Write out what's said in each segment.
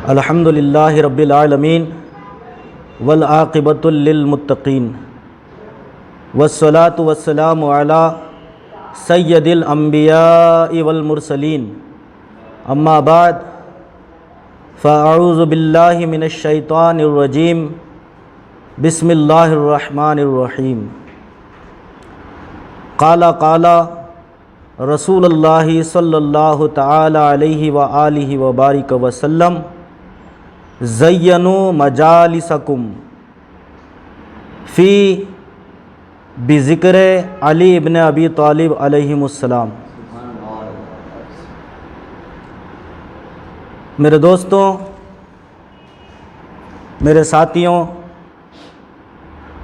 الحمدللہ رب العالمین والعاقبۃ للمتقین والصلاة والسلام علی سید الانبیاء والمرسلین اما بعد فاعوذ باللہ من الشیطان الرجیم بسم اللہ الرحمن الرحیم قال رسول اللہ صلی اللہ تعالی علیہ وآلہ وبارک وسلم زینوا مجالسکم فی بذکر علی ابن ابی طالب علیہ السلام۔ میرے دوستوں، میرے ساتھیوں،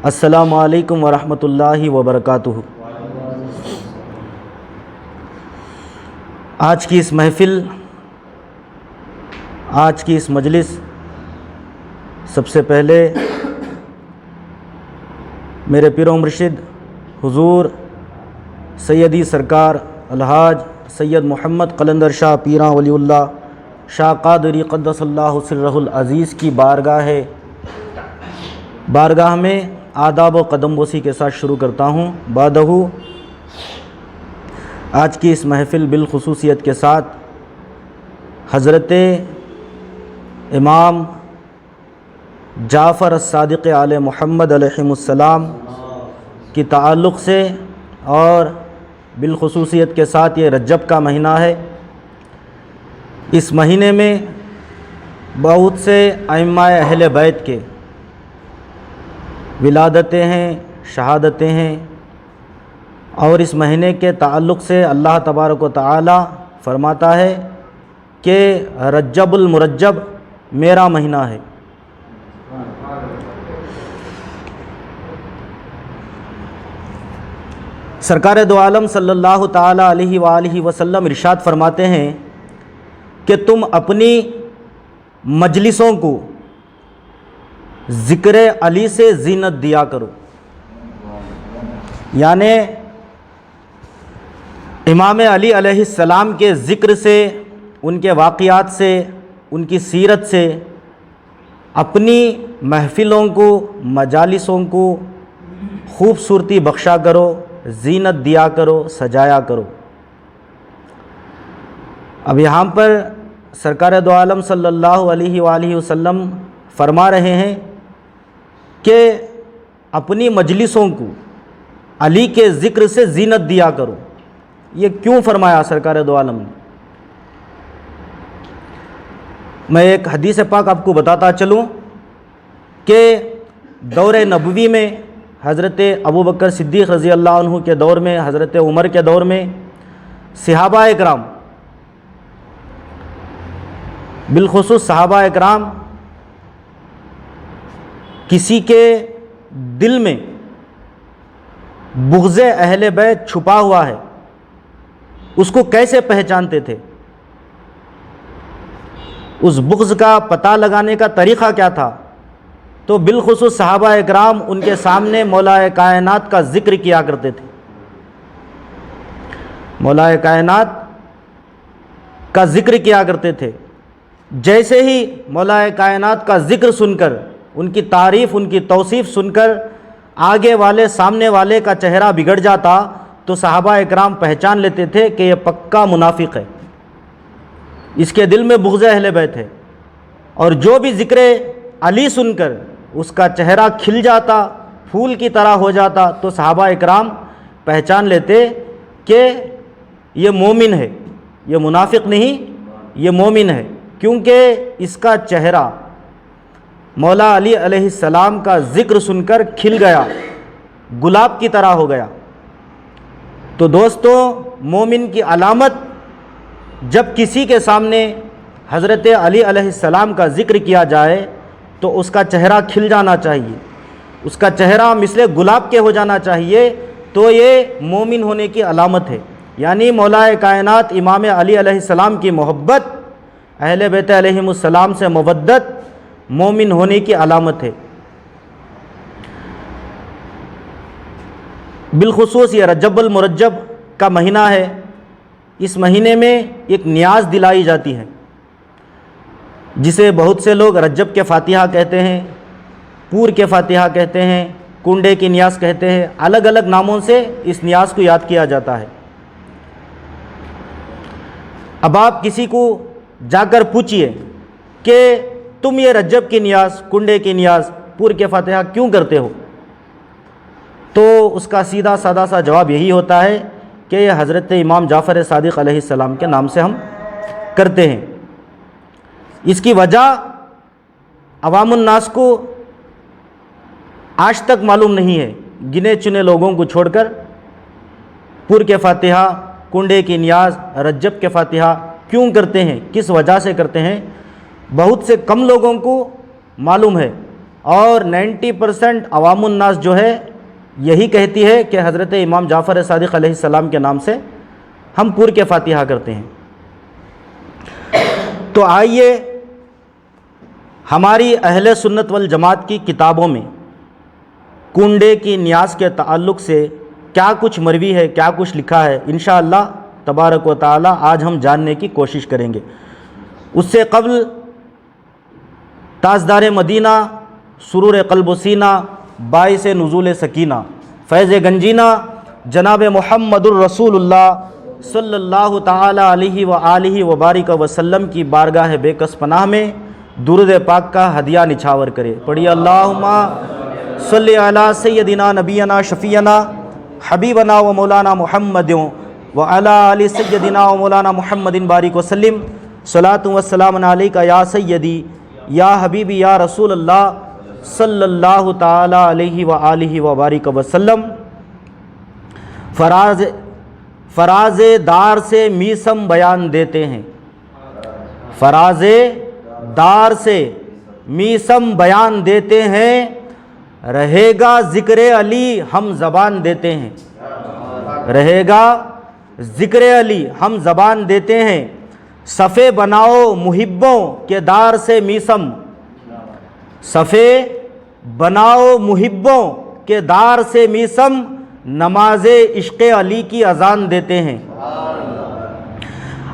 السلام علیکم ورحمۃ اللہ وبرکاتہ۔ آج کی اس محفل، آج کی اس مجلس، سب سے پہلے میرے پیر و مرشد حضور سیدی سرکار الحاج سید محمد قلندر شاہ پیراں ولی اللہ شاہ قادری قدس اللہ سرہ العزیز کی بارگاہ میں آداب و قدم بوسی کے ساتھ شروع کرتا ہوں۔ بعدہ آج کی اس محفل بالخصوصیت کے ساتھ حضرت امام جعفر الصادق آل محمد علیہ السلام کی تعلق سے، اور بالخصوصیت کے ساتھ یہ رجب کا مہینہ ہے۔ اس مہینے میں بہت سے ائمہ اہل بیت کے ولادتیں ہیں، شہادتیں ہیں، اور اس مہینے کے تعلق سے اللہ تبارک و تعالی فرماتا ہے کہ رجب المرجب میرا مہینہ ہے۔ سرکار دو عالم صلی اللہ تعالی علیہ وآلہ وسلم ارشاد فرماتے ہیں کہ تم اپنی مجلسوں کو ذکر علی سے زینت دیا کرو، یعنی امام علی علیہ السلام کے ذکر سے، ان کے واقعات سے، ان کی سیرت سے اپنی محفلوں کو، مجالسوں کو خوبصورتی بخشا کرو، زینت دیا کرو، سجایا کرو۔ اب یہاں پر سرکار دو عالم صلی اللہ علیہ وآلہ وسلم فرما رہے ہیں کہ اپنی مجلسوں کو علی کے ذکر سے زینت دیا کرو۔ یہ کیوں فرمایا سرکار دو عالم نے؟ میں ایک حدیث پاک آپ کو بتاتا چلوں کہ دور نبوی میں حضرت ابوبکر صدیق رضی اللہ عنہ کے دور میں، حضرت عمر کے دور میں صحابہ اکرام، بالخصوص صحابہ اکرام، کسی کے دل میں بغض اہل بیت چھپا ہوا ہے، اس کو کیسے پہچانتے تھے؟ اس بغض کا پتہ لگانے کا طریقہ کیا تھا؟ تو بالخصوص صحابہ اکرام ان کے سامنے مولا کائنات کا ذکر کیا کرتے تھے۔ مولا کائنات کا ذکر کیا کرتے تھے۔ جیسے ہی مولا کائنات کا ذکر سن کر، ان کی تعریف، ان کی توصیف سن کر آگے والے، سامنے والے کا چہرہ بگڑ جاتا تو صحابہ اکرام پہچان لیتے تھے کہ یہ پکا منافق ہے، اس کے دل میں بغض اہل بیت ہے۔ اور جو بھی ذکر علی سن کر اس کا چہرہ کھل جاتا، پھول کی طرح ہو جاتا، تو صحابہ اکرام پہچان لیتے کہ یہ مومن ہے، یہ منافق نہیں، یہ مومن ہے، کیونکہ اس کا چہرہ مولا علی علیہ السلام کا ذکر سن کر کھل گیا، گلاب کی طرح ہو گیا۔ تو دوستو، مومن کی علامت، جب کسی کے سامنے حضرت علی علیہ السلام کا ذکر کیا جائے تو اس کا چہرہ کھل جانا چاہیے، اس کا چہرہ مثل گلاب کے ہو جانا چاہیے، تو یہ مومن ہونے کی علامت ہے۔ یعنی مولا کائنات امام علی علیہ السلام کی محبت، اہل بیت علیہم السلام سے مودت مومن ہونے کی علامت ہے۔ بالخصوص یہ رجب المرجب کا مہینہ ہے، اس مہینے میں ایک نیاز دلائی جاتی ہے جسے بہت سے لوگ رجب کے فاتحہ کہتے ہیں، پور کے فاتحہ کہتے ہیں، کنڈے کی نیاز کہتے ہیں، الگ الگ ناموں سے اس نیاز کو یاد کیا جاتا ہے۔ اب آپ کسی کو جا کر پوچھئے کہ تم یہ رجب کی نیاز، کنڈے کی نیاز، پور کے فاتحہ کیوں کرتے ہو، تو اس کا سیدھا سادہ سا جواب یہی ہوتا ہے کہ یہ حضرت امام جعفر صادق علیہ السلام کے نام سے ہم کرتے ہیں۔ اس کی وجہ عوام الناس کو آج تک معلوم نہیں ہے، گنے چنے لوگوں کو چھوڑ کر پور کے فاتحہ، کنڈے کی نیاز، رجب کے فاتحہ کیوں کرتے ہیں، کس وجہ سے کرتے ہیں، بہت سے کم لوگوں کو معلوم ہے، اور 90% عوام الناس جو ہے یہی کہتی ہے کہ حضرت امام جعفر صادق علیہ السلام کے نام سے ہم پور کے فاتحہ کرتے ہیں۔ تو آئیے ہماری اہل سنت والجماعت کی کتابوں میں کنڈے کی نیاز کے تعلق سے کیا کچھ مروی ہے، کیا کچھ لکھا ہے، انشاءاللہ تبارک و تعالی آج ہم جاننے کی کوشش کریں گے۔ اس سے قبل تاجدار مدینہ، سرور قلب و سینہ، باعث نزول سکینہ، فیض گنجینہ جناب محمد الرسول اللہ صلی اللہ تعالی علیہ وآلہ وبارک وسلم کی بارگاہ بے کس پناہ میں درود پاک کا ہدیہ نچھاور کرے۔ پڑھیے اللہم صلی علی سیدنا نبینا شفیعنا حبیبنا و مولانا محمد وعلی آل سیدنا و مولانا محمد بارک وسلم۔ صلاۃ و سلام علیک یا سیدی یا حبیبی یا رسول اللہ صلی اللہ تعالی علیہ وآلہ وبارک وسلم۔ فراز دار سے میسم بیان دیتے ہیں، فراز دار سے میسم بیان دیتے ہیں، رہے گا ذکر علی ہم زبان دیتے ہیں، رہے گا ذکر علی ہم زبان دیتے ہیں، صفے بناؤ محبوں کے دار سے میسم، صفے بناؤ محبوں کے دار سے میسم، نماز عشق علی کی اذان دیتے ہیں۔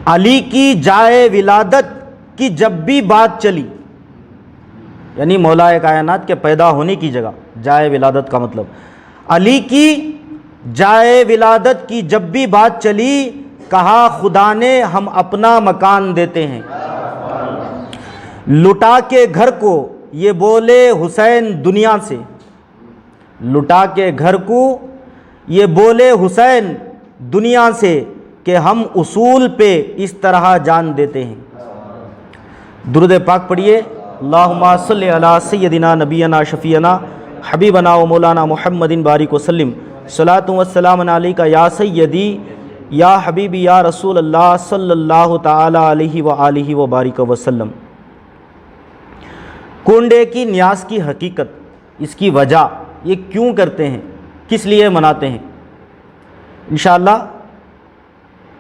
علی کی جائے ولادت کی جب بھی بات چلی، یعنی مولا کائنات کے پیدا ہونے کی جگہ، جائے ولادت کا مطلب علی کی جائے ولادت کی جب بھی بات چلی، کہا خدا نے ہم اپنا مکان دیتے ہیں۔ لٹا کے گھر کو یہ بولے حسین دنیا سے، لٹا کے گھر کو یہ بولے حسین دنیا سے، کہ ہم اصول پہ اس طرح جان دیتے ہیں۔ درود پاک پڑھیے، اللہم صلی علی سیدنا نبینا شفیعنا حبیبنا و مولانا محمد بارک وسلم۔ صلاۃ و سلام علیک یا سیدی یا حبیبی یا رسول اللہ صلی اللہ تعالی علیہ وآلہ وبارک وسلم۔ کنڈے کی نیاز کی حقیقت، اس کی وجہ، یہ کیوں کرتے ہیں، کس لیے مناتے ہیں، انشاءاللہ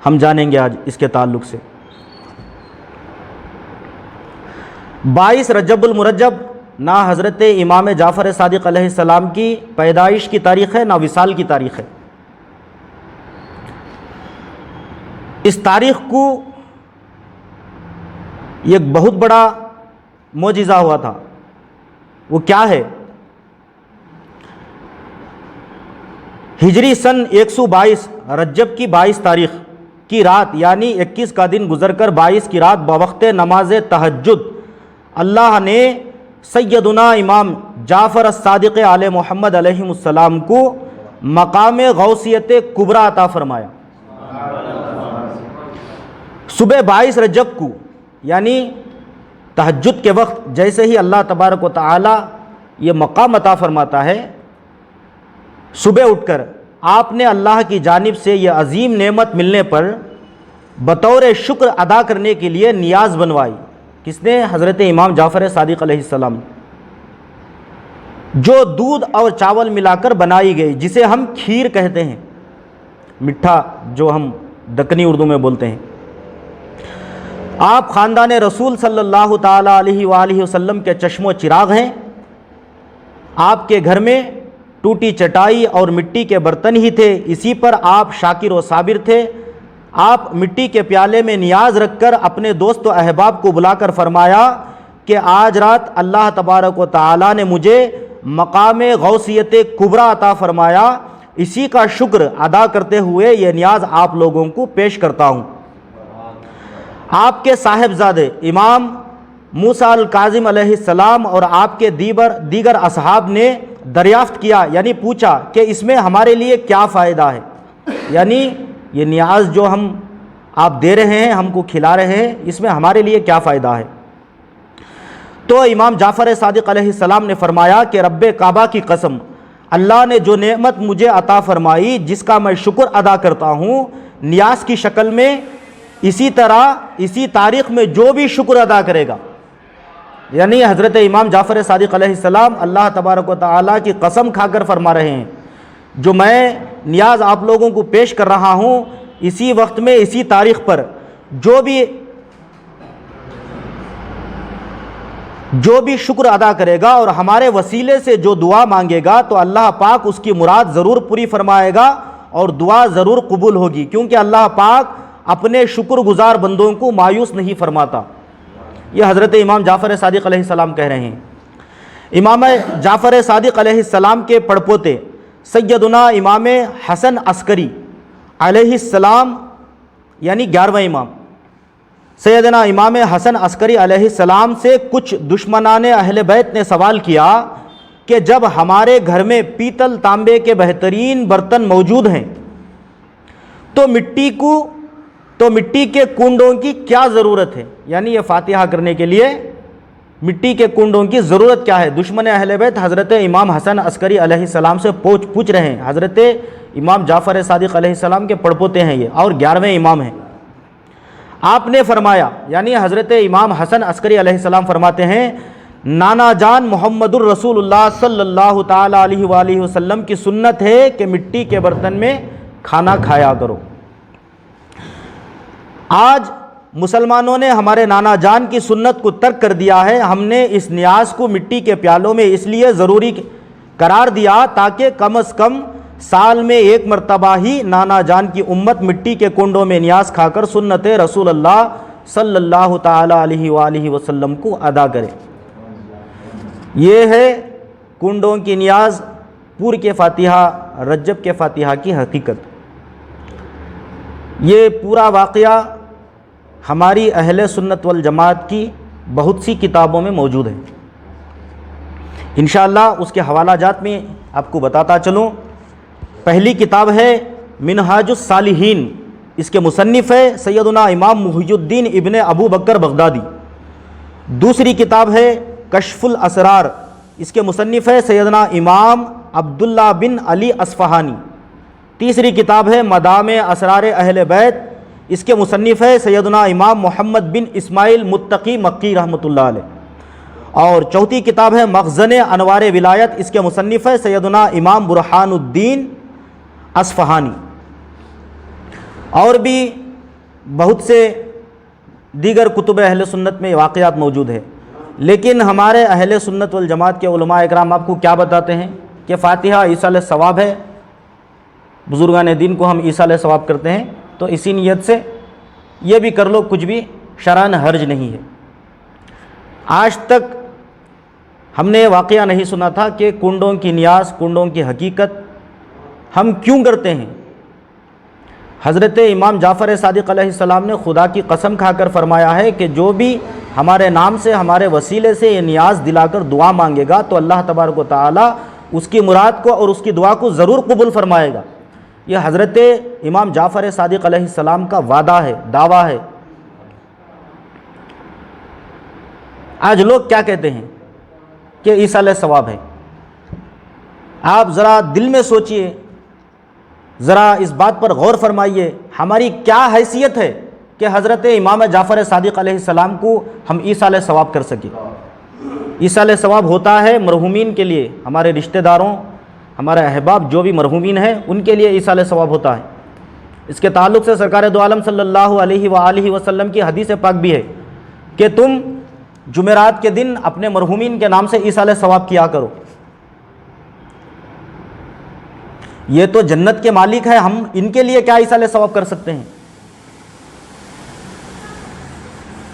ہم جانیں گے آج اس کے تعلق سے۔ 22 رجب المرجب نہ حضرت امام جعفر صادق علیہ السلام کی پیدائش کی تاریخ ہے، نہ وصال کی تاریخ ہے۔ اس تاریخ کو ایک بہت بڑا معجزہ ہوا تھا، وہ کیا ہے؟ ہجری سن 122 رجب کی 22 تاریخ کی رات، یعنی 21 کا دن گزر کر 22 کی رات بوقت نماز تہجد اللہ نے سیدنا امام جعفر الصادق آل محمد علیہ السلام کو مقام غوثیت کبریٰ عطا فرمایا۔ صبح 22 رجب کو، یعنی تہجد کے وقت، جیسے ہی اللہ تبارک و تعالی یہ مقام عطا فرماتا ہے، صبح اٹھ کر آپ نے اللہ کی جانب سے یہ عظیم نعمت ملنے پر بطور شکر ادا کرنے کے لیے نیاز بنوائی۔ کس نے؟ حضرت امام جعفر صادق علیہ السلام، جو دودھ اور چاول ملا کر بنائی گئی، جسے ہم کھیر کہتے ہیں، مٹھا جو ہم دکنی اردو میں بولتے ہیں۔ آپ خاندان رسول صلی اللہ تعالی علیہ وآلہ وسلم کے چشم و چراغ ہیں۔ آپ کے گھر میں ٹوٹی چٹائی اور مٹی کے برتن ہی تھے، اسی پر آپ شاکر و صابر تھے۔ آپ مٹی کے پیالے میں نیاز رکھ کر اپنے دوست و احباب کو بلا کر فرمایا کہ آج رات اللہ تبارک و تعالیٰ نے مجھے مقام غوثیت کبریٰ عطا فرمایا، اسی کا شکر ادا کرتے ہوئے یہ نیاز آپ لوگوں کو پیش کرتا ہوں۔ آپ کے صاحبزادے امام موسیٰ الکاظم علیہ السلام اور آپ کے دیگر اصحاب نے دریافت کیا، یعنی پوچھا کہ اس میں ہمارے لیے کیا فائدہ ہے، یعنی یہ نیاز جو آپ دے رہے ہیں، ہم کو کھلا رہے ہیں، اس میں ہمارے لیے کیا فائدہ ہے؟ تو امام جعفر صادق علیہ السلام نے فرمایا کہ رب کعبہ کی قسم، اللہ نے جو نعمت مجھے عطا فرمائی جس کا میں شکر ادا کرتا ہوں، نیاز کی شکل میں، اسی طرح اسی تاریخ میں جو بھی شکر ادا کرے گا، یعنی حضرت امام جعفر صادق علیہ السلام اللہ تبارک و تعالیٰ کی قسم کھا کر فرما رہے ہیں، جو میں نیاز آپ لوگوں کو پیش کر رہا ہوں، اسی وقت میں اسی تاریخ پر جو بھی شکر ادا کرے گا اور ہمارے وسیلے سے جو دعا مانگے گا تو اللہ پاک اس کی مراد ضرور پوری فرمائے گا اور دعا ضرور قبول ہوگی، کیونکہ اللہ پاک اپنے شکر گزار بندوں کو مایوس نہیں فرماتا۔ یہ حضرت امام جعفر صادق علیہ السلام کہہ رہے ہیں۔ امام جعفر صادق علیہ السلام کے پڑپوتے سیدنا امام حسن عسکری علیہ السلام، یعنی 11واں امام سیدنا امام حسن عسکری علیہ السلام سے کچھ دشمنان اہل بیت نے سوال کیا کہ جب ہمارے گھر میں پیتل تانبے کے بہترین برتن موجود ہیں تو مٹی کے کنڈوں کی کیا ضرورت ہے، یعنی یہ فاتحہ کرنے کے لیے مٹی کے کنڈوں کی ضرورت کیا ہے؟ دشمن اہل بیت حضرت امام حسن عسکری علیہ السلام سے پوچھ رہے ہیں۔ حضرت امام جعفر صادق علیہ السلام کے پڑپوتے ہیں یہ اور 11ویں امام ہیں۔ آپ نے فرمایا، یعنی حضرت امام حسن عسکری علیہ السلام فرماتے ہیں، نانا جان محمد الرسول اللہ صلی اللہ تعالیٰ علیہ وآلہ وسلم کی سنت ہے کہ مٹی کے برتن میں کھانا کھایا کرو۔ آج مسلمانوں نے ہمارے نانا جان کی سنت کو ترک کر دیا ہے۔ ہم نے اس نیاز کو مٹی کے پیالوں میں اس لیے ضروری قرار دیا تاکہ کم از کم سال میں ایک مرتبہ ہی نانا جان کی امت مٹی کے کنڈوں میں نیاز کھا کر سنت رسول اللہ صلی اللہ تعالیٰ علیہ وآلہ وسلم کو ادا کرے۔ یہ ہے کنڈوں کی نیاز، پور کے فاتحہ، رجب کے فاتحہ کی حقیقت۔ یہ پورا واقعہ ہماری اہل سنت والجماعت کی بہت سی کتابوں میں موجود ہے، انشاءاللہ اس کے حوالہ جات میں آپ کو بتاتا چلوں۔ پہلی کتاب ہے منہاج الصالحین، اس کے مصنف ہے سیدنا امام محی الدین ابن ابو بکر بغدادی۔ دوسری کتاب ہے کشف الاسرار، اس کے مصنف ہے سیدنا امام عبداللہ بن علی اصفہانی۔ تیسری کتاب ہے مدام اسرار اہل بیت، اس کے مصنف ہے سیدنا امام محمد بن اسماعیل متقی مکی رحمۃ اللہ علیہ۔ اور چوتھی کتاب ہے مخزن انوار ولایت، اس کے مصنف ہے سیدنا امام برہان الدین اصفہانی۔ اور بھی بہت سے دیگر کتب اہل سنت میں واقعات موجود ہیں، لیکن ہمارے اہل سنت والجماعت کے علماء اکرام آپ کو کیا بتاتے ہیں کہ فاتحہ ایصال ثواب ہے، بزرگان دین کو ہم ایصال ثواب کرتے ہیں، تو اسی نیت سے یہ بھی کر لو، کچھ بھی شرعاً حرج نہیں ہے۔ آج تک ہم نے واقعہ نہیں سنا تھا کہ کنڈوں کی نیاز، کنڈوں کی حقیقت ہم کیوں کرتے ہیں۔ حضرت امام جعفر صادق علیہ السلام نے خدا کی قسم کھا کر فرمایا ہے کہ جو بھی ہمارے نام سے، ہمارے وسیلے سے یہ نیاز دلا کر دعا مانگے گا تو اللہ تبارک و تعالیٰ اس کی مراد کو اور اس کی دعا کو ضرور قبول فرمائے گا۔ یہ حضرت امام جعفر صادق علیہ السلام کا وعدہ ہے، دعویٰ ہے۔ آج لوگ کیا کہتے ہیں کہ ایصال ثواب ہے۔ آپ ذرا دل میں سوچئے، ذرا اس بات پر غور فرمائیے، ہماری کیا حیثیت ہے کہ حضرت امام جعفر صادق علیہ السلام کو ہم ایصال ثواب کر سکیں۔ ایصال ثواب ہوتا ہے مرحومین کے لیے، ہمارے رشتہ داروں، ہمارے احباب جو بھی مرحومین ہیں ان کے لیے ایصال ثواب ہوتا ہے۔ اس کے تعلق سے سرکار دو عالم صلی اللہ علیہ وآلہ وسلم کی حدیث پاک بھی ہے کہ تم جمعرات کے دن اپنے مرحومین کے نام سے ایصال ثواب کیا کرو۔ یہ تو جنت کے مالک ہے، ہم ان کے لیے کیا ایصال ثواب کر سکتے ہیں؟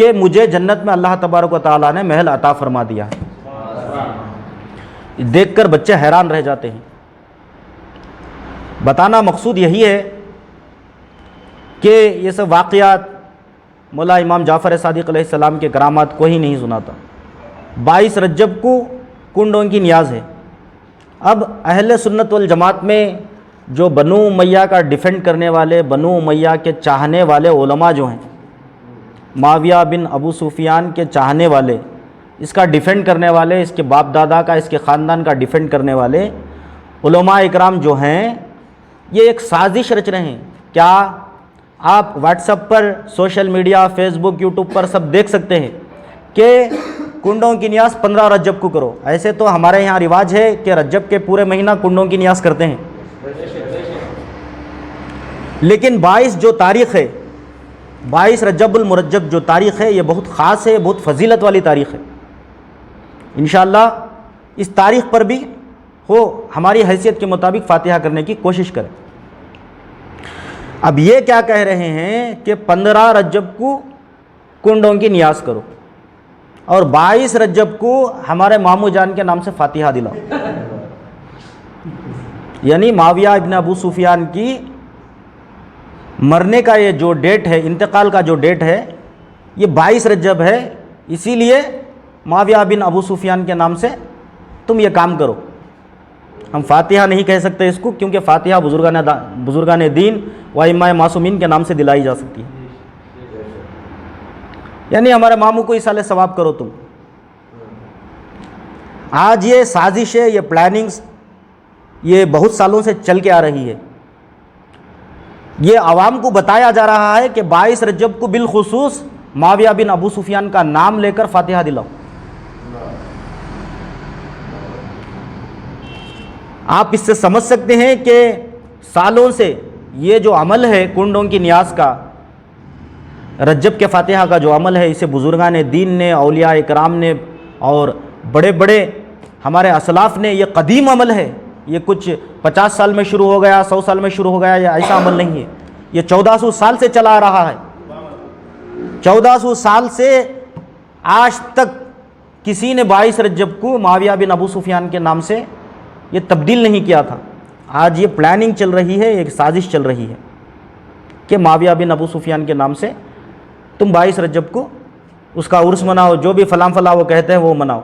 کہ مجھے جنت میں اللہ تبارک و تعالیٰ نے محل عطا فرما دیا ہے۔ دیکھ کر بچے حیران رہ جاتے ہیں۔ بتانا مقصود یہی ہے کہ یہ سب واقعات مولا امام جعفر صادق علیہ السلام کے کرامات کوئی نہیں سناتا۔ 22 رجب کو کنڈوں کی نیاز ہے۔ اب اہل سنت والجماعت میں جو بنو امیہ کا ڈیفینڈ کرنے والے، بنو امیہ کے چاہنے والے علماء جو ہیں، معاویہ بن ابو سفیان کے چاہنے والے، اس کا ڈیفینڈ کرنے والے، اس کے باپ دادا کا، اس کے خاندان کا ڈیفینڈ کرنے والے علماء اکرام جو ہیں، یہ ایک سازش رچ رہے ہیں۔ کیا آپ واٹس ایپ پر، سوشل میڈیا، فیس بک، یوٹیوب پر سب دیکھ سکتے ہیں کہ کنڈوں کی نیاز 15 رجب کو کرو۔ ایسے تو ہمارے یہاں رواج ہے کہ رجب کے پورے مہینہ کنڈوں کی نیاز کرتے ہیں، لیکن 22 جو تاریخ ہے، 22 رجب المرجب جو تاریخ ہے، یہ بہت خاص ہے، بہت فضیلت والی تاریخ ہے۔ انشاءاللہ اس تاریخ پر بھی ہو ہماری حیثیت کے مطابق فاتحہ کرنے کی کوشش کریں۔ اب یہ کیا کہہ رہے ہیں کہ 15 رجب کو کنڈوں کی نیاز کرو اور 22 رجب کو ہمارے ماموں جان کے نام سے فاتحہ دلاؤ۔ یعنی معاویہ ابن ابو سفیان کی مرنے کا یہ جو ڈیٹ ہے، انتقال کا جو ڈیٹ ہے، یہ 22 رجب ہے، اسی لیے معاویہ بن ابو سفیان کے نام سے تم یہ کام کرو۔ ہم فاتحہ نہیں کہہ سکتے اس کو، کیونکہ فاتحہ بزرگان دین و ائمہ معصومین کے نام سے دلائی جا سکتی ہے۔ یعنی ہمارے ماموں کو ایصال ثواب کرو تم۔ آج یہ سازش ہے، یہ پلاننگز، یہ بہت سالوں سے چل کے آ رہی ہے۔ یہ عوام کو بتایا جا رہا ہے کہ 22 رجب کو بالخصوص معاویہ بن ابو سفیان کا نام لے کر فاتحہ دلاؤ۔ آپ اس سے سمجھ سکتے ہیں کہ سالوں سے یہ جو عمل ہے کنڈوں کی نیاز کا، رجب کے فاتحہ کا جو عمل ہے، اسے بزرگان دین نے، اولیاء اکرام نے اور بڑے بڑے ہمارے اسلاف نے، یہ قدیم عمل ہے۔ یہ کچھ 50 سال میں شروع ہو گیا، 100 سال میں شروع ہو گیا، یہ ایسا عمل نہیں ہے۔ یہ 1400 سال سے چلا آ رہا ہے۔ 1400 سال سے آج تک کسی نے 22 رجب کو معاویہ بن ابو سفیان کے نام سے یہ تبدیل نہیں کیا تھا۔ آج یہ پلاننگ چل رہی ہے، ایک سازش چل رہی ہے کہ معاویہ بن ابو سفیان کے نام سے تم 22 رجب کو اس کا عرس مناؤ، جو بھی فلاں فلاں وہ کہتے ہیں وہ مناؤ۔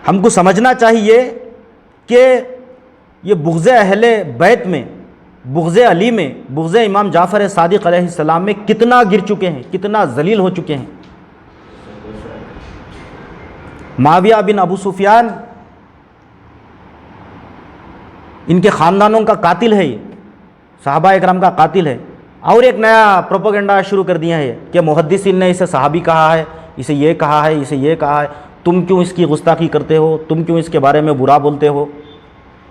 ہم کو سمجھنا چاہیے کہ یہ بغض اہل بیت میں، بغض علی میں، بغض امام جعفر صادق علیہ السلام میں کتنا گر چکے ہیں، کتنا ذلیل ہو چکے ہیں۔ معاویہ بن ابو سفیان ان کے خاندانوں کا قاتل ہے، یہ صحابہ اکرام کا قاتل ہے۔ اور ایک نیا پروپیگنڈا شروع کر دیا ہے کہ محدثین نے اسے صحابی کہا ہے، اسے یہ کہا ہے، اسے یہ کہا ہے، تم کیوں اس کی گستاخی کرتے ہو، تم کیوں اس کے بارے میں برا بولتے ہو،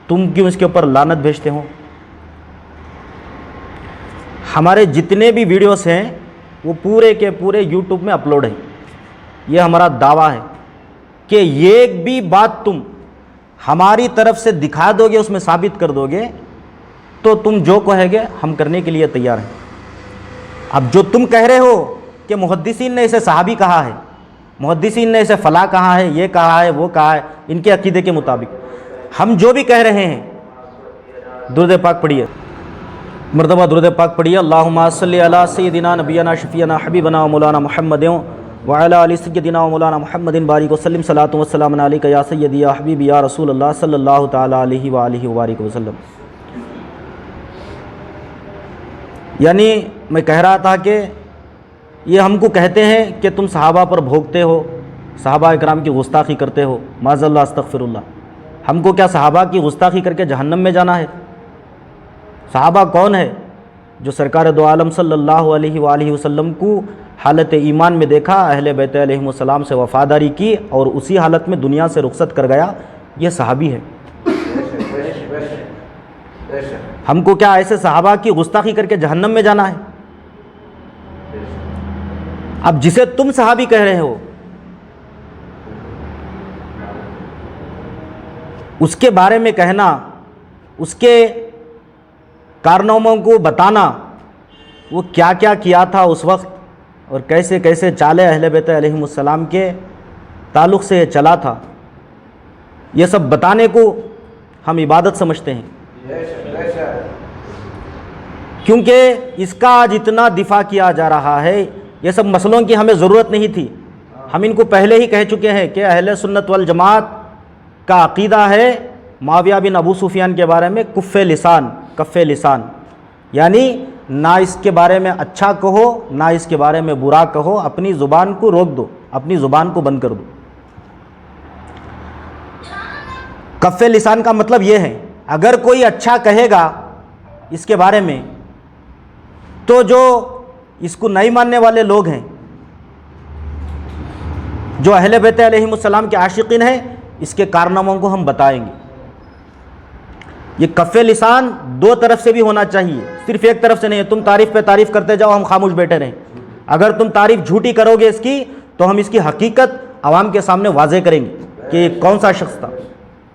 تم کیوں اس کے اوپر لعنت بھیجتے ہو۔ ہمارے جتنے بھی ویڈیوز ہیں وہ پورے کے پورے یوٹیوب میں اپلوڈ ہیں۔ یہ ہمارا دعویٰ ہے کہ ایک بھی بات تم ہماری طرف سے دکھا دو گے، اس میں ثابت کر دو گے، تو تم جو کہے گے ہم کرنے کے لیے تیار ہیں۔ اب جو تم کہہ رہے ہو کہ محدثین نے اسے صحابی کہا ہے، محدثین نے اسے فلاں کہا ہے، یہ کہا ہے، وہ کہا ہے، ان کے عقیدے کے مطابق ہم جو بھی کہہ رہے ہیں، درود پاک پڑھیے، مرتبہ درود پاک پڑھیے۔ اللہم صلی علی سیدنا نبینا شفیعنا حبیبنا و مولانا محمد وعلی آل سیدنا و مولانا محمد بارک وسلم، صلاۃ و سلام علیک یا سیدی یا حبیبی یا رسول اللہ صلی اللہ تعالی علیہ وآلہ وبارک وسلم۔ یعنی میں کہہ رہا تھا کہ یہ ہم کو کہتے ہیں کہ تم صحابہ پر بھوکتے ہو، صحابہ اکرام کی گستاخی کرتے ہو، معاذ اللہ استغفر اللہ۔ ہم کو کیا صحابہ کی گستاخی کر کے جہنم میں جانا ہے؟ صحابہ کون ہے؟ جو سرکار دو عالم صلی اللہ علیہ وآلہ وسلم کو حالت ایمان میں دیکھا، اہل بیت علیہم السلام سے وفاداری کی اور اسی حالت میں دنیا سے رخصت کر گیا، یہ صحابی ہے۔ ہم کو کیا ایسے صحابہ کی گستاخی کر کے جہنم میں جانا ہے؟ اب جسے تم صحابی کہہ رہے ہو، اس کے بارے میں کہنا، اس کے کارناموں کو بتانا، وہ کیا کیا کیا تھا اس وقت اور کیسے کیسے چالیں اہل بیت علیہم السلام کے تعلق سے یہ چلا تھا، یہ سب بتانے کو ہم عبادت سمجھتے ہیں، کیونکہ اس کا آج اتنا دفاع کیا جا رہا ہے۔ یہ سب مسئلوں کی ہمیں ضرورت نہیں تھی، ہم ان کو پہلے ہی کہہ چکے ہیں کہ اہل سنت والجماعت کا عقیدہ ہے معاویہ بن ابو سفیان کے بارے میں کف لسان، یعنی نہ اس کے بارے میں اچھا کہو نہ اس کے بارے میں برا کہو، اپنی زبان کو روک دو، اپنی زبان کو بند کر دو۔ کف لسان کا مطلب یہ ہے اگر کوئی اچھا کہے گا اس کے بارے میں تو جو اس کو نہیں ماننے والے لوگ ہیں، جو اہل بیت علیہم السلام کے عاشقین ہیں، اس کے کارناموں کو ہم بتائیں گے۔ یہ کف لسان دو طرف سے بھی ہونا چاہیے، صرف ایک طرف سے نہیں ہے تم تعریف پہ تعریف کرتے جاؤ ہم خاموش بیٹھے رہیں۔ اگر تم تعریف جھوٹی کرو گے اس کی تو ہم اس کی حقیقت عوام کے سامنے واضح کریں گے کہ یہ کون سا شخص تھا۔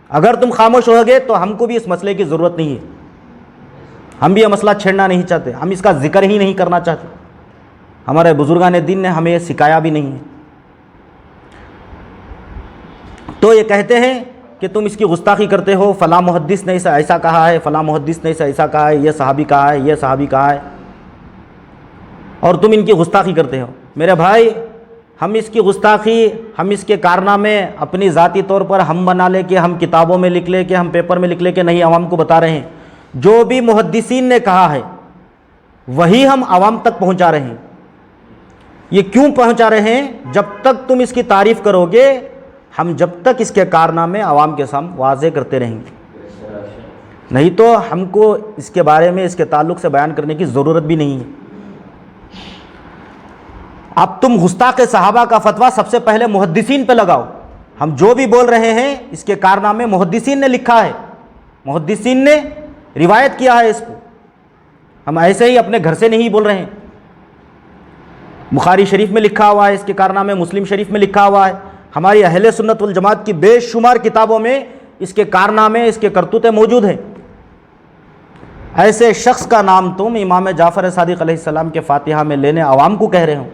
اگر تم خاموش ہو گے تو ہم کو بھی اس مسئلے کی ضرورت نہیں ہے، ہم بھی یہ مسئلہ چھیڑنا نہیں چاہتے، ہم اس کا ذکر ہی نہیں کرنا چاہتے، ہمارے بزرگان دین نے ہمیں یہ سکھایا بھی نہیں ہے۔ تو یہ کہتے ہیں کہ تم اس کی گستاخی کرتے ہو، فلاں محدث نے اسے ایسا کہا ہے، فلاں محدث نے اسے ایسا کہا ہے، یہ صحابی کہا ہے، یہ صحابی کہا ہے، اور تم ان کی گستاخی کرتے ہو۔ میرے بھائی، ہم اس کی گستاخی، ہم اس کے کارنامے اپنی ذاتی طور پر ہم بنا لے کہ ہم کتابوں میں لکھ لے کہ ہم پیپر میں لکھ لے کہ نہیں، عوام کو بتا رہے ہیں جو بھی محدثین نے کہا ہے وہی ہم عوام تک پہنچا رہے ہیں۔ یہ کیوں پہنچا رہے ہیں؟ جب تک تم اس کی تعریف کرو گے ہم جب تک اس کے کارنامے عوام کے سامنے واضح کرتے رہیں گے، نہیں تو ہم کو اس کے بارے میں اس کے تعلق سے بیان کرنے کی ضرورت بھی نہیں ہے۔ اب تم گستاخ صحابہ کا فتویٰ سب سے پہلے محدثین پہ لگاؤ، ہم جو بھی بول رہے ہیں اس کے کارنامے محدثین نے لکھا ہے، محدثین نے روایت کیا ہے اس کو، ہم ایسے ہی اپنے گھر سے نہیں بول رہے ہیں۔ بخاری شریف میں لکھا ہوا ہے اس کے کارنامے، مسلم شریف میں لکھا ہوا ہے، ہماری اہل سنت والجماعت کی بے شمار کتابوں میں اس کے کارنامے، اس کے کرتوتیں موجود ہیں۔ ایسے شخص کا نام تم امام جعفر صادق علیہ السلام کے فاتحہ میں لینے عوام کو کہہ رہے ہو،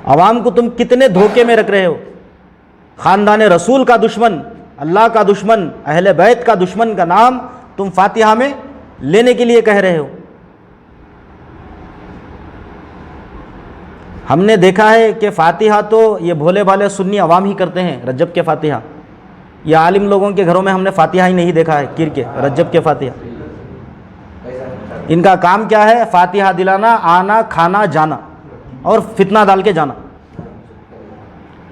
عوام کو تم کتنے دھوکے میں رکھ رہے ہو۔ خاندان رسول کا دشمن، اللہ کا دشمن، اہل بیت کا دشمن کا نام تم فاتحہ میں لینے کے لیے کہہ رہے ہو۔ ہم نے دیکھا ہے کہ فاتحہ تو یہ بھولے بھالے سنی عوام ہی کرتے ہیں، رجب کے فاتحہ، یہ عالم لوگوں کے گھروں میں ہم نے فاتحہ ہی نہیں دیکھا ہے، کیر کے رجب کے فاتحہ۔ ان کا کام کیا ہے؟ فاتحہ دلانا، آنا، کھانا، جانا اور فتنہ ڈال کے جانا،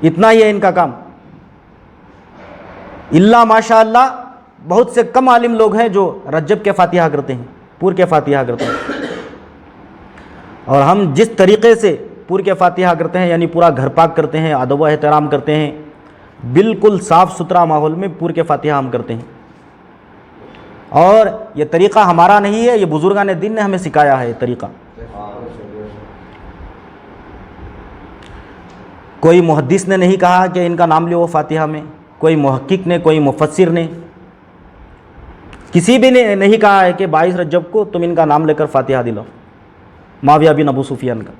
اتنا ہی ہے ان کا کام۔ اللہ ماشاء اللہ بہت سے کم عالم لوگ ہیں جو رجب کے فاتحہ کرتے ہیں، پور کے فاتحہ کرتے ہیں، اور ہم جس طریقے سے پور کے فاتحہ کرتے ہیں، یعنی پورا گھر پاک کرتے ہیں، ادب و احترام کرتے ہیں، بالکل صاف ستھرا ماحول میں پور کے فاتحہ ہم کرتے ہیں، اور یہ طریقہ ہمارا نہیں ہے، یہ بزرگان دین نے ہمیں سکھایا ہے یہ طریقہ۔ کوئی محدث نے نہیں کہا کہ ان کا نام لو فاتحہ میں، کوئی محقق نے، کوئی مفسر نے، کسی بھی نے نہیں کہا ہے کہ 22 رجب کو تم ان کا نام لے کر فاتحہ دلاؤ، معاویہ بن ابو سفیان کا۔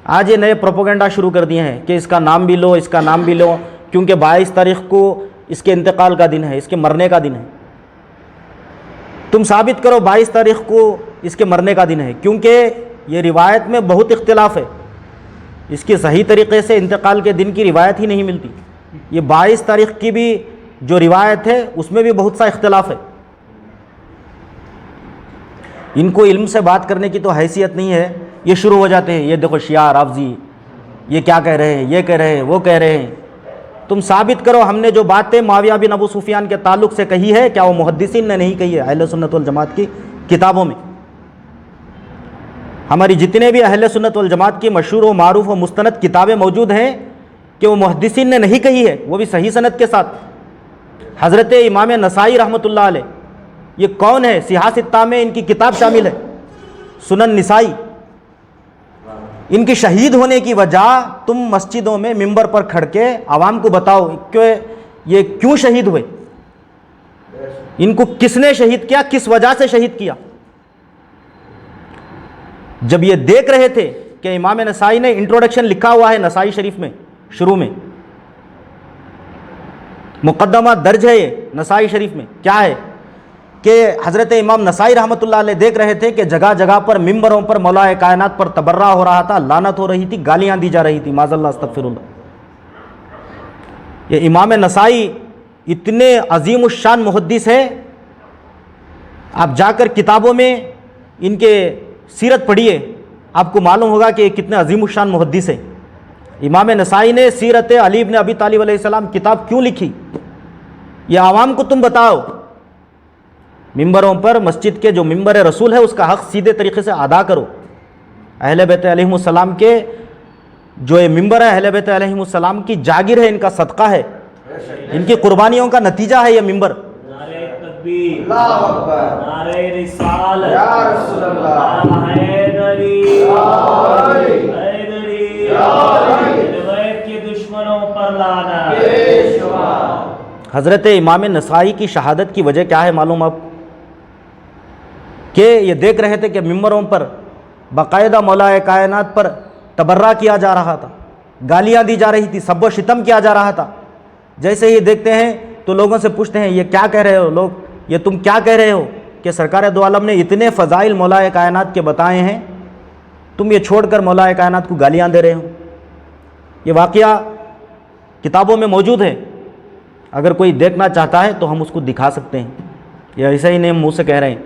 آج یہ نئے پروپیگنڈا شروع کر دیے ہیں کہ اس کا نام بھی لو، اس کا نام بھی لو، کیونکہ 22 تاریخ کو اس کے انتقال کا دن ہے، اس کے مرنے کا دن ہے۔ تم ثابت کرو 22 تاریخ کو اس کے مرنے کا دن ہے، کیونکہ یہ روایت میں بہت اختلاف ہے، اس کی صحیح طریقے سے انتقال کے دن کی روایت ہی نہیں ملتی۔ یہ 22 تاریخ کی بھی جو روایت ہے اس میں بھی بہت سا اختلاف ہے۔ ان کو علم سے بات کرنے کی تو حیثیت نہیں ہے، یہ شروع ہو جاتے ہیں، یہ دیکھو شیعہ رافضی یہ کیا کہہ رہے ہیں، یہ کہہ رہے ہیں، وہ کہہ رہے ہیں۔ تم ثابت کرو ہم نے جو باتیں معاویہ بن ابو سفیان کے تعلق سے کہی ہے کیا وہ محدثین نے نہیں کہی ہے؟ اہل سنت والجماعت کی کتابوں میں، ہماری جتنے بھی اہل سنت والجماعت کی مشہور و معروف و مستند کتابیں موجود ہیں کہ وہ محدثین نے نہیں کہی ہے، وہ بھی صحیح سند کے ساتھ۔ حضرت امام نسائی رحمۃ اللہ علیہ، یہ کون ہے؟ صحاح ستہ میں ان کی کتاب شامل ہے، سنن نسائی۔ ان کی شہید ہونے کی وجہ تم مسجدوں میں ممبر پر کھڑ کے عوام کو بتاؤ کہ یہ کیوں شہید ہوئے، ان کو کس نے شہید کیا، کس وجہ سے شہید کیا۔ جب یہ دیکھ رہے تھے کہ امام نسائی نے انٹروڈکشن لکھا ہوا ہے نسائی شریف میں، شروع میں مقدمہ درج ہے، یہ نسائی شریف میں کیا ہے کہ حضرت امام نسائی رحمۃ اللہ علیہ دیکھ رہے تھے کہ جگہ جگہ پر ممبروں پر مولا کائنات پر تبرہ ہو رہا تھا، لعنت ہو رہی تھی، گالیاں دی جا رہی تھی، معاذ اللہ استغفر اللہ۔ یہ امام نسائی اتنے عظیم الشان محدث ہے، آپ جا کر کتابوں میں ان کے سیرت پڑھیے، آپ کو معلوم ہوگا کہ یہ کتنے عظیم الشان محدث ہے۔ امام نسائی نے سیرت علی بن ابی طالب علیہ السلام کتاب کیوں لکھی؟ یہ عوام کو تم بتاؤ، ممبروں پر مسجد کے جو ممبر رسول ہے اس کا حق سیدھے طریقے سے ادا کرو۔ اہل بیت علیہم السلام کے جو یہ ممبر ہے، اہل بیت علیہم السلام کی جاگیر ہے، ان کا صدقہ ہے، ان کی قربانیوں کا نتیجہ ہے یہ ممبر۔ نعرہ تکبیر، اللہ اکبر، نعرہ رسالت، یا رسول اللہ، حیدری، حیدری، روایت کے دشمنوں پر لعنت۔ حضرت امام نسائی کی شہادت کی وجہ کیا ہے معلوم آپ کہ یہ دیکھ رہے تھے کہ ممبروں پر باقاعدہ مولا کائنات پر تبرہ کیا جا رہا تھا، گالیاں دی جا رہی تھی، سب و شتم کیا جا رہا تھا۔ جیسے ہی دیکھتے ہیں تو لوگوں سے پوچھتے ہیں یہ کیا کہہ رہے ہو لوگ، یہ تم کیا کہہ رہے ہو کہ سرکار دو عالم نے اتنے فضائل مولا کائنات کے بتائے ہیں، تم یہ چھوڑ کر مولا کائنات کو گالیاں دے رہے ہو۔ یہ واقعہ کتابوں میں موجود ہے، اگر کوئی دیکھنا چاہتا ہے تو ہم اس کو دکھا سکتے ہیں، یہ ایسا ہی نہیں منہ سے کہہ رہے ہیں۔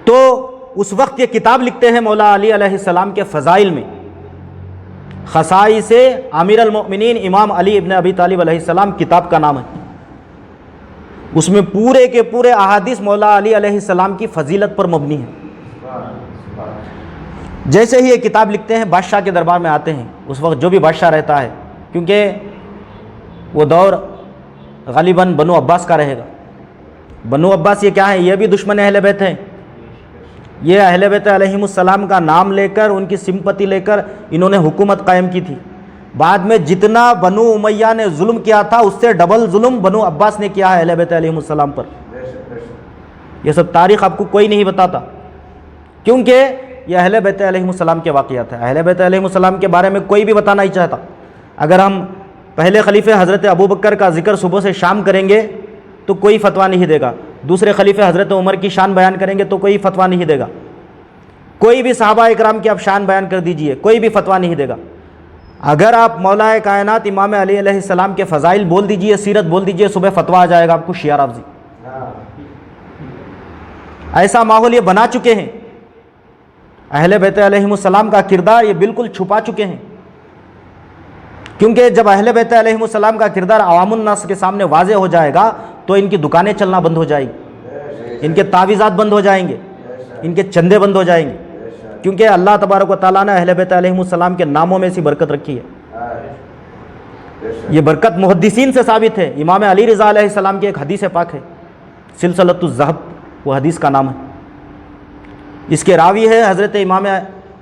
تو اس وقت یہ کتاب لکھتے ہیں مولا علی علیہ السلام کے فضائل میں، خصائص امیر المؤمنین امام علی ابن ابی طالب علیہ السلام کتاب کا نام ہے۔ اس میں پورے کے پورے احادیث مولا علی علیہ السلام کی فضیلت پر مبنی ہے۔ جیسے ہی یہ کتاب لکھتے ہیں بادشاہ کے دربار میں آتے ہیں، اس وقت جو بھی بادشاہ رہتا ہے، کیونکہ وہ دور غالباً بنو عباس کا رہے گا۔ بنو عباس یہ کیا ہے؟ یہ بھی دشمن اہل بیت ہیں، یہ اہل بیت علیہم السلام کا نام لے کر، ان کی سمپتی لے کر انہوں نے حکومت قائم کی تھی۔ بعد میں جتنا بنو امیہ نے ظلم کیا تھا اس سے ڈبل ظلم بنو عباس نے کیا ہے اہل بیت علیہم السلام پر۔ یہ سب تاریخ آپ کو کوئی نہیں بتاتا، کیونکہ یہ اہل بیت علیہم السلام کے واقعات ہیں۔ اہل بیت علیہم السلام کے بارے میں کوئی بھی بتانا نہیں چاہتا۔ اگر ہم پہلے خلیفہ حضرت ابوبکر کا ذکر صبح سے شام کریں گے تو کوئی فتویٰ نہیں دے گا، دوسرے خلیفہ حضرت عمر کی شان بیان کریں گے تو کوئی فتویٰ نہیں دے گا، کوئی بھی صحابہ اکرام کی آپ شان بیان کر دیجئے، کوئی بھی فتویٰ نہیں دے گا۔ اگر آپ مولا کائنات امام علی علیہ السلام کے فضائل بول دیجئے، سیرت بول دیجئے، صبح فتویٰ آ جائے گا آپ کو شیعہ رافضی۔ ایسا ماحول یہ بنا چکے ہیں، اہل بیت علیہم السلام کا کردار یہ بالکل چھپا چکے ہیں، کیونکہ جب اہل بیت علیہم السلام کا کردار عوام الناس کے سامنے واضح ہو جائے گا تو ان کی دکانیں چلنا بند ہو جائیں گی، ان کے تعویذات بند ہو جائیں گے، ان کے چندے بند ہو جائیں گے، کیونکہ اللہ تبارک و تعالیٰ نے اہل بیت علیہم السلام کے ناموں میں ایسی برکت رکھی ہے۔ یہ برکت محدثین سے ثابت ہے۔ امام علی رضا علیہ السلام کی ایک حدیث پاک ہے، سلسلۃ الذہب وہ حدیث کا نام ہے۔ اس کے راوی ہے حضرت امام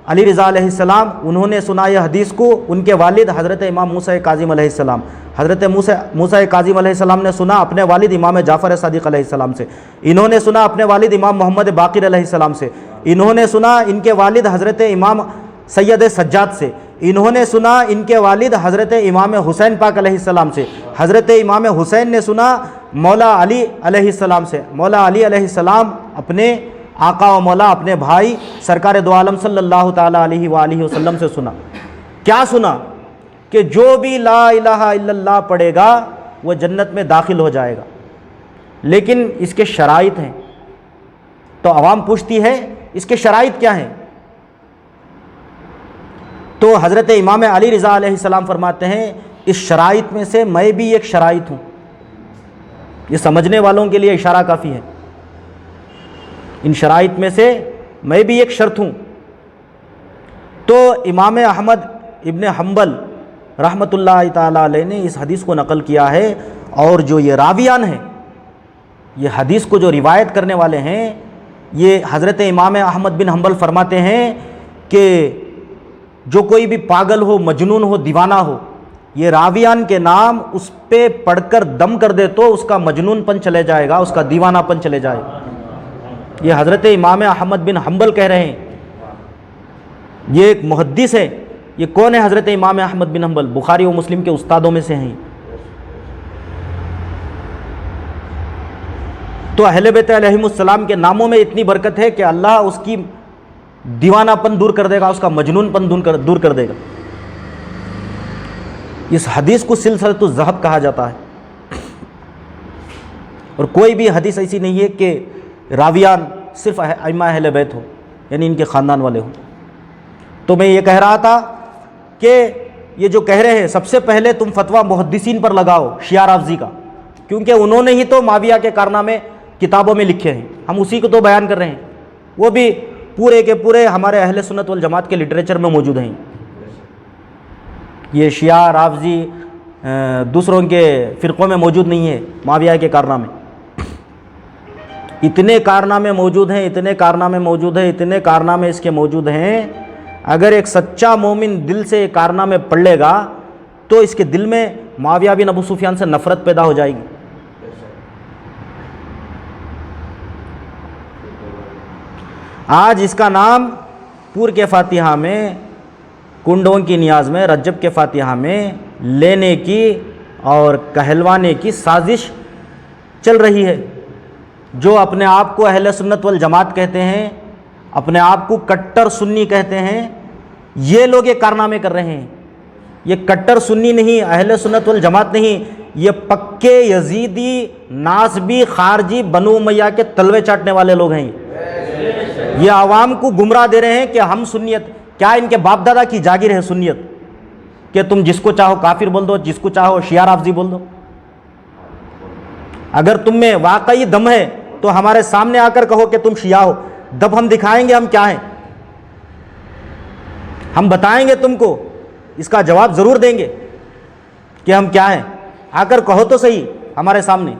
علی رضا علیہ السلام، انہوں نے سنا یہ حدیث کو ان کے والد حضرت امام موسیٰ کاظم علیہ السلام۔ حضرت موسیٰ کاظم علیہ السلام نے سنا اپنے والد امام جعفر صادق علیہ السلام سے، انہوں نے سنا اپنے والد امام محمد باقر علیہ السلام سے، انہوں نے سنا ان کے والد حضرت امام سید سجاد سے، انہوں نے سنا ان کے والد حضرت امام حسین پاک علیہ السلام سے، حضرت امام حسین نے سنا مولا علی علیہ السلام سے، مولا علی علیہ السلام اپنے آقا و مولا اپنے بھائی سرکار دو عالم صلی اللہ تعالیٰ علیہ وآلہ وسلم سے سنا۔ کیا سنا؟ کہ جو بھی لا الہ الا اللہ پڑھے گا وہ جنت میں داخل ہو جائے گا، لیکن اس کے شرائط ہیں۔ تو عوام پوچھتی ہے اس کے شرائط کیا ہیں؟ تو حضرت امام علی رضا علیہ السلام فرماتے ہیں اس شرائط میں سے میں بھی ایک شرائط ہوں۔ یہ سمجھنے والوں کے لیے اشارہ کافی ہے۔ ان شرائط میں سے میں بھی ایک شرط ہوں۔ تو امام احمد ابن حنبل رحمۃ اللہ تعالیٰ علیہ نے اس حدیث کو نقل کیا ہے، اور جو یہ راویان ہیں، یہ حدیث کو جو روایت کرنے والے ہیں، یہ حضرت امام احمد بن حنبل فرماتے ہیں کہ جو کوئی بھی پاگل ہو، مجنون ہو، دیوانہ ہو، یہ راویان کے نام اس پہ پڑھ کر دم کر دے تو اس کا مجنون پن چلے جائے گا، اس کا دیوانہ پن چلے جائے گا۔ یہ حضرت امام احمد بن حنبل کہہ رہے ہیں، یہ ایک محدث ہے. یہ کون ہے حضرت امام احمد بن حنبل؟ بخاری و مسلم کے استادوں میں سے ہیں. تو اہل بیت علیہم السلام کے ناموں میں اتنی برکت ہے کہ اللہ اس کی دیوانہ پن دور کر دے گا، اس کا مجنون پن دور کر دے گا. اس حدیث کو سلسلۃ الذہب کہا جاتا ہے. اور کوئی بھی حدیث ایسی نہیں ہے کہ راویان صرف ائمہ اہل بیت ہو، یعنی ان کے خاندان والے ہوں. تو میں یہ کہہ رہا تھا کہ یہ جو کہہ رہے ہیں سب سے پہلے تم فتویٰ محدثین پر لگاؤ شیعہ رافضی کا، کیونکہ انہوں نے ہی تو معاویہ کے کارنامے کتابوں میں لکھے ہیں، ہم اسی کو تو بیان کر رہے ہیں. وہ بھی پورے کے پورے ہمارے اہل سنت والجماعت کے لٹریچر میں موجود ہیں. یہ شیعہ رافضی دوسروں کے فرقوں میں موجود نہیں ہے. معاویہ کے کارنامے اتنے کارنامے موجود ہیں، اتنے کارنامے اس کے موجود ہیں. اگر ایک سچا مومن دل سے کارنامے پڑھ لے گا تو اس کے دل میں معاویہ بن ابو سفیان سے نفرت پیدا ہو جائے گی. آج اس کا نام پور کے فاتحہ میں، کنڈوں کی نیاز میں، رجب کے فاتحہ میں لینے کی اور کہلوانے کی سازش چل رہی ہے. جو اپنے آپ کو اہل سنت والجماعت کہتے ہیں، اپنے آپ کو کٹر سنی کہتے ہیں، یہ لوگ یہ کارنامے کر رہے ہیں. یہ کٹر سنی نہیں، اہل سنت والجماعت نہیں، یہ پکے یزیدی ناسبی خارجی بنو امیہ کے تلوے چاٹنے والے لوگ ہیں. یہ عوام کو گمراہ دے رہے ہیں کہ ہم سنیت، کیا ان کے باپ دادا کی جاگیر ہے سنیت کہ تم جس کو چاہو کافر بول دو، جس کو چاہو شیعہ رافضی بول دو؟ اگر تم میں واقعی دم ہے تو ہمارے سامنے آ کر کہو کہ تم شیعہ ہو، دب ہم دکھائیں گے ہم کیا ہیں، ہم بتائیں گے تم کو، اس کا جواب ضرور دیں گے کہ ہم کیا ہیں. آ کر کہو تو صحیح ہمارے سامنے.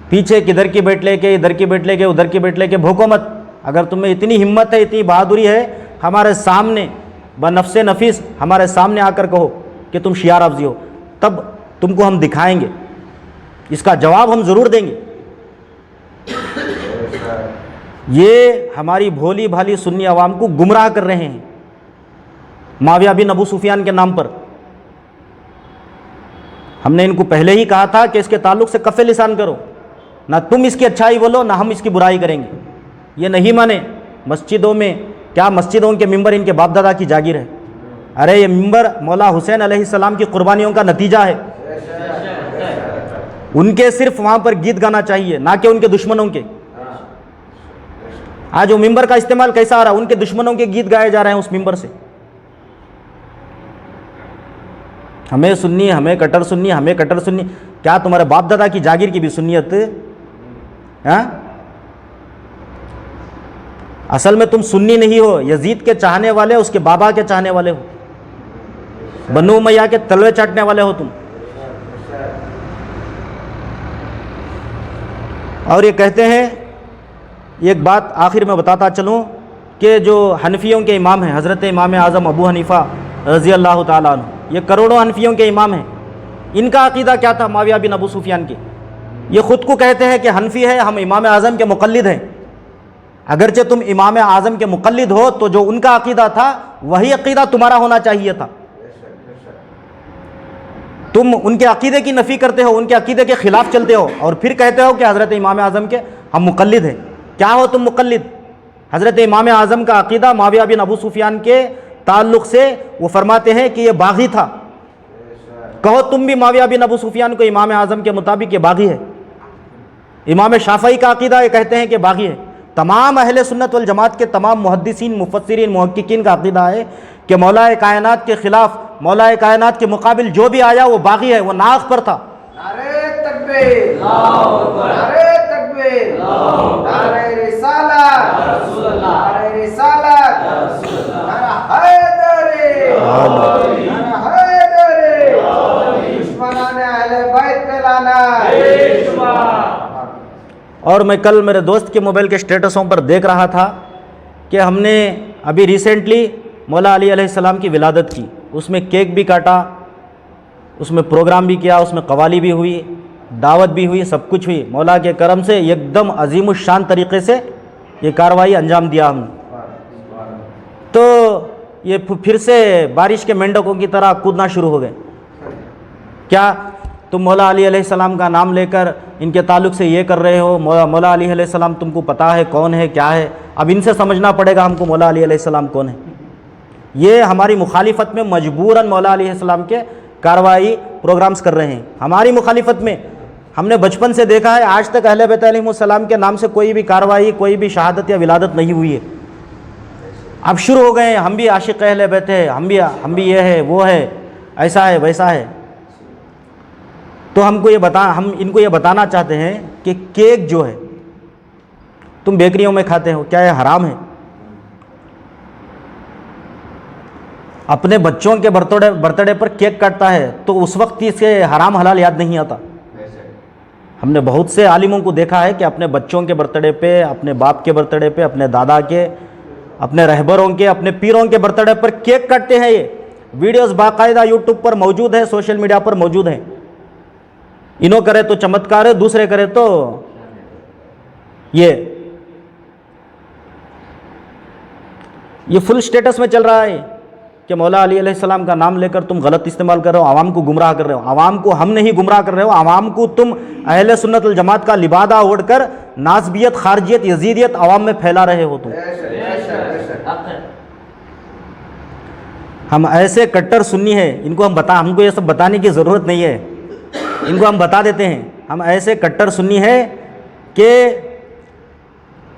پیچھے کدھر کی بیٹ لے کے، ادھر کی بیٹ لے کے، ادھر کی بیٹ لے کے بھوکو مت. اگر تم میں اتنی ہمت ہے، اتنی بہادری ہے، ہمارے سامنے بنفس نفیس ہمارے سامنے آ کر کہو کہ تم شیعہ رافضی ہو، تب تم کو ہم دکھائیں گے، اس کا جواب ہم ضرور دیں گے. یہ ہماری بھولی بھالی سنی عوام کو گمراہ کر رہے ہیں معاویہ بن ابو سفیان کے نام پر. ہم نے ان کو پہلے ہی کہا تھا کہ اس کے تعلق سے کف لسان کرو، نہ تم اس کی اچھائی بولو نہ ہم اس کی برائی کریں گے. یہ نہیں مانے. مسجدوں میں کیا مسجدوں کے ممبر ان کے باپ دادا کی جاگیر ہے؟ ارے یہ ممبر مولا حسین علیہ السلام کی قربانیوں کا نتیجہ ہے. ان کے صرف وہاں پر گیت گانا چاہیے، نہ کہ ان کے دشمنوں کے. آج وہ ممبر کا استعمال کیسا آ رہا ہے؟ ان کے دشمنوں کے گیت گائے جا رہے ہیں اس ممبر سے. ہمیں سنی، ہمیں کٹر سنی، ہمیں کٹر سنی. کیا تمہارے باپ دادا کی جاگیر کی بھی سنیت؟ اصل میں تم سنی نہیں ہو، یزید کے چاہنے والے، اس کے بابا کے چاہنے والے ہو، بنو امیہ کے تلوے چاٹنے والے ہو تم. اور یہ کہتے ہیں، ایک بات آخر میں بتاتا چلوں کہ جو حنفیوں کے امام ہیں حضرت امام اعظم ابو حنیفہ رضی اللہ تعالیٰ عنہ، یہ کروڑوں حنفیوں کے امام ہیں. ان کا عقیدہ کیا تھا معاویہ بن ابو سفیان کے؟ یہ خود کو کہتے ہیں کہ حنفی ہے، ہم امام اعظم کے مقلد ہیں. اگرچہ تم امام اعظم کے مقلد ہو تو جو ان کا عقیدہ تھا وہی عقیدہ تمہارا ہونا چاہیے تھا. تم ان کے عقیدے کی نفی کرتے ہو، ان کے عقیدے کے خلاف چلتے ہو، اور پھر کہتے ہو کہ حضرت امام اعظم کے ہم مقلد ہیں. کیا ہو تم مقلد؟ حضرت امام اعظم کا عقیدہ معاویہ بن ابو سفیان کے تعلق سے وہ فرماتے ہیں کہ یہ باغی تھا. کہو تم بھی معاویہ بن ابو سفیان کو امام اعظم کے مطابق یہ باغی ہے. امام شافعی کا عقیدہ یہ کہتے ہیں کہ باغی ہے. تمام اہل سنت والجماعت کے تمام محدثین، مفسرین، محققین کا عقیدہ ہے کہ مولا کائنات کے خلاف، مولا کائنات کے مقابل جو بھی آیا وہ باغی ہے، وہ ناغ پر تھا. نعرہ تکبیر، نعرہ تکبیر، نعرہ رسالت، نعرہ رسالت، نعرہ حیدری، نعرہ حیدری، دشمنان اہل بیت پہ لعنت. اور میں کل میرے دوست کے موبائل کے سٹیٹسوں پر دیکھ رہا تھا کہ ہم نے ابھی ریسنٹلی مولا علی علیہ السلام کی ولادت کی، اس میں کیک بھی کاٹا، اس میں پروگرام بھی کیا، اس میں قوالی بھی ہوئی، دعوت بھی ہوئی, سب کچھ ہوئی. مولا کے کرم سے ایک دم عظیم الشان طریقے سے یہ کارروائی انجام دیا ہم نے. تو یہ پھر سے بارش کے مینڈکوں کی طرح کودنا شروع ہو گئے. کیا تم مولا علی علیہ السلام کا نام لے کر ان کے تعلق سے یہ کر رہے ہو؟ مولا علی علیہ السلام تم کو پتہ ہے کون ہے کیا ہے؟ اب ان سے سمجھنا پڑے گا ہم کو مولا علی علیہ السلام کون ہے. یہ ہماری مخالفت میں مجبوراً مولا علیہ السلام کے کارروائی پروگرامز کر رہے ہیں. ہماری مخالفت میں ہم نے بچپن سے دیکھا ہے, آج تک اہل بیت علیہ السلام کے نام سے کوئی بھی کارروائی, کوئی بھی شہادت یا ولادت نہیں ہوئی ہے. اب شروع ہو گئے ہیں ہم بھی عاشق اہل بیت ہے, ہم بھی یہ ہے وہ ہے, ایسا ہے ویسا ہے. تو ہم ان کو یہ بتانا چاہتے ہیں کہ کیک جو ہے تم بیکریوں میں کھاتے ہو, کیا یہ حرام ہے؟ اپنے بچوں کے برتھڈے پر کیک کاٹتا ہے تو اس وقت اس کے حرام حلال یاد نہیں آتا. ہم نے بہت سے عالموں کو دیکھا ہے کہ اپنے بچوں کے برتھڈے پہ, اپنے باپ کے برتھڈے پہ, اپنے دادا کے, اپنے رہبروں کے, اپنے پیروں کے برتھڈے پر کیک کاٹتے ہیں. یہ ویڈیوز باقاعدہ یوٹیوب پر موجود ہیں, سوشل میڈیا پر موجود ہیں. انہوں کرے تو چمتکار ہے, دوسرے کرے تو یہ فل سٹیٹس میں چل رہا ہے کہ مولا علی علیہ السلام کا نام لے کر تم غلط استعمال کر رہے ہو, عوام کو گمراہ کر رہے ہو. عوام کو ہم نہیں گمراہ کر رہے ہو, عوام کو تم اہل سنت الجماعت کا لبادہ اوڑھ کر ناسبیت, خارجیت, یزیدیت عوام میں پھیلا رہے ہو. تم ہم ایسے کٹر سنی ہیں, ان کو ہم کو یہ سب بتانے کی ضرورت نہیں ہے, ان کو ہم بتا دیتے ہیں. ہم ایسے کٹر سنی ہیں کہ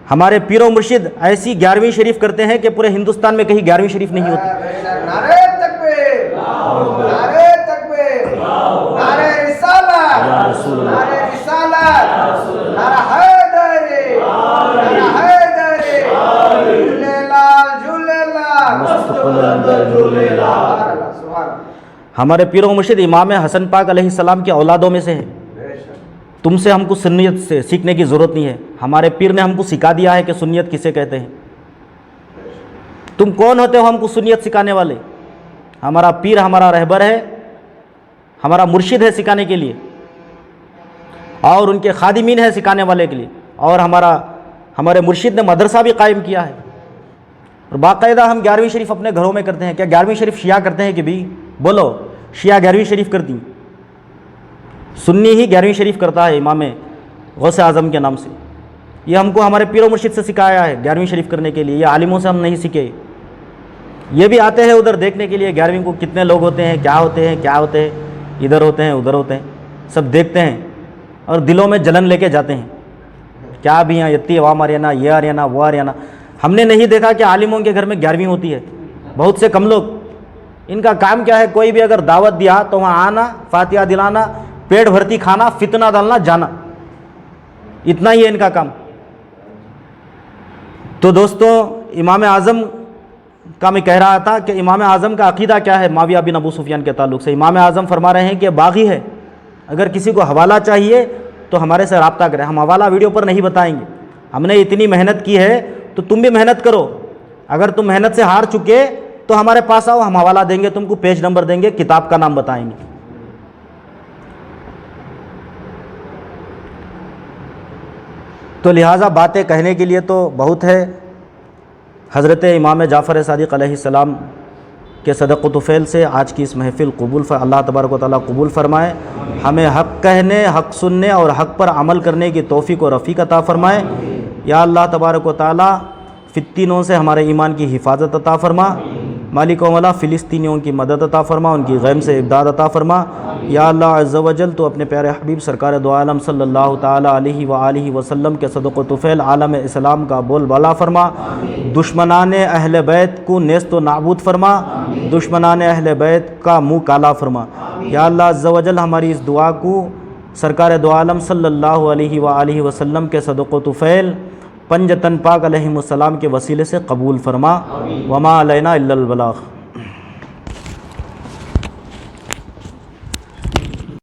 ہمارے پیر و مرشد ایسی 11ویں شریف کرتے ہیں کہ پورے ہندوستان میں کہیں 11ویں شریف نہیں ہوتی. نعرہ تکبیر, نعرہ تکبیر, نعرہ رسالت, نعرہ رسالت, نعرہ حیدری, نعرہ حیدری, جھولے لال, جھولے لال. ہمارے پیر و مرشد امام حسن پاک علیہ السلام کے اولادوں میں سے ہے. تم سے ہم کو سنیت سے سیکھنے کی ضرورت نہیں ہے. ہمارے پیر نے ہم کو سکھا دیا ہے کہ سنیت کسے کہتے ہیں. تم کون ہوتے ہو ہم کو سنیت سکھانے والے؟ ہمارا پیر ہمارا رہبر ہے, ہمارا مرشد ہے سکھانے کے لیے, اور ان کے خادمین ہیں سکھانے والے کے لیے. اور ہمارے مرشد نے مدرسہ بھی قائم کیا ہے. اور باقاعدہ ہم 11ویں شریف اپنے گھروں میں کرتے ہیں. کیا 11ویں شریف شیعہ کرتے ہیں کہ بھی؟ بولو, شیعہ 11ویں شریف کرتی. سنی ہی 11ویں شریف کرتا ہے امام غوث اعظم کے نام سے. یہ ہم کو ہمارے پیر و مرشد سے سکھایا ہے 11ویں شریف کرنے کے لیے. یہ عالموں سے ہم نہیں سیکھے. یہ بھی آتے ہیں ادھر دیکھنے کے لیے 11ویں کو کتنے لوگ ہوتے ہیں, کیا ہوتے ہیں, کیا ہوتے ہیں, ادھر ہوتے ہیں ادھر ہوتے ہیں, سب دیکھتے ہیں اور دلوں میں جلن لے کے جاتے ہیں. کیا بھی ہیں اتنی عوام آ رہی ہے نا, یہ آ رہی ہے نا, وہ آ رہی ہے نا. ہم نے نہیں دیکھا کہ عالموں کے گھر میں 11ویں ہوتی ہے. بہت سے کم لوگ, ان کا کام کیا ہے, کوئی بھی اگر دعوت دیا تو وہاں آنا, فاتحہ دلانا, پیٹ بھرتی کھانا, فتنہ ڈالنا, جانا. اتنا ہی ہے ان کا کام. تو دوستو, امام اعظم کا میں کہہ رہا تھا کہ امام اعظم کا عقیدہ کیا ہے معاویہ بن ابو سفیان کے تعلق سے. امام اعظم فرما رہے ہیں کہ باغی ہے, اگر کسی کو حوالہ چاہیے تو ہمارے سے رابطہ کریں. ہم حوالہ ویڈیو پر نہیں بتائیں گے. ہم نے اتنی محنت کی ہے تو تم بھی محنت کرو. اگر تم محنت سے ہار چکے تو ہمارے پاس آؤ, ہم حوالہ دیں گے تم کو, پیج نمبر دیں گے, کتاب کا نام بتائیں گے. تو لہٰذا باتیں کہنے کے لیے تو بہت ہے. حضرت امام جعفر صادق علیہ السلام کے صدق و طفیل سے آج کی اس محفل اللہ تبارک و تعالیٰ قبول فرمائے. ہمیں حق کہنے, حق سننے اور حق پر عمل کرنے کی توفیق و رفیق عطا فرمائے. یا اللہ تبارک و تعالیٰ فتنوں سے ہمارے ایمان کی حفاظت عطا فرما. مالک و مولا فلسطینیوں کی مدد عطا فرما, ان کی غم سے امداد عطا فرما. یا اللہ عز و جل تو اپنے پیارے حبیب سرکار دو عالم صلی اللہ تعالیٰ علیہ وآلہ وسلم کے صدق و طفیل عالم اسلام کا بول بالا فرما. دشمنان اہل بیت کو نیست و نابود فرما, دشمنان اہل بیت کا منہ کالا فرما. یا اللہ عز و جل ہماری اس دعا کو سرکار دو عالم صلی اللہ علیہ وآلہ وسلم کے صدق و طفیل پنج تن پاک علیہ السلام کے وسیلے سے قبول فرما. وما علینا الا البلاغ.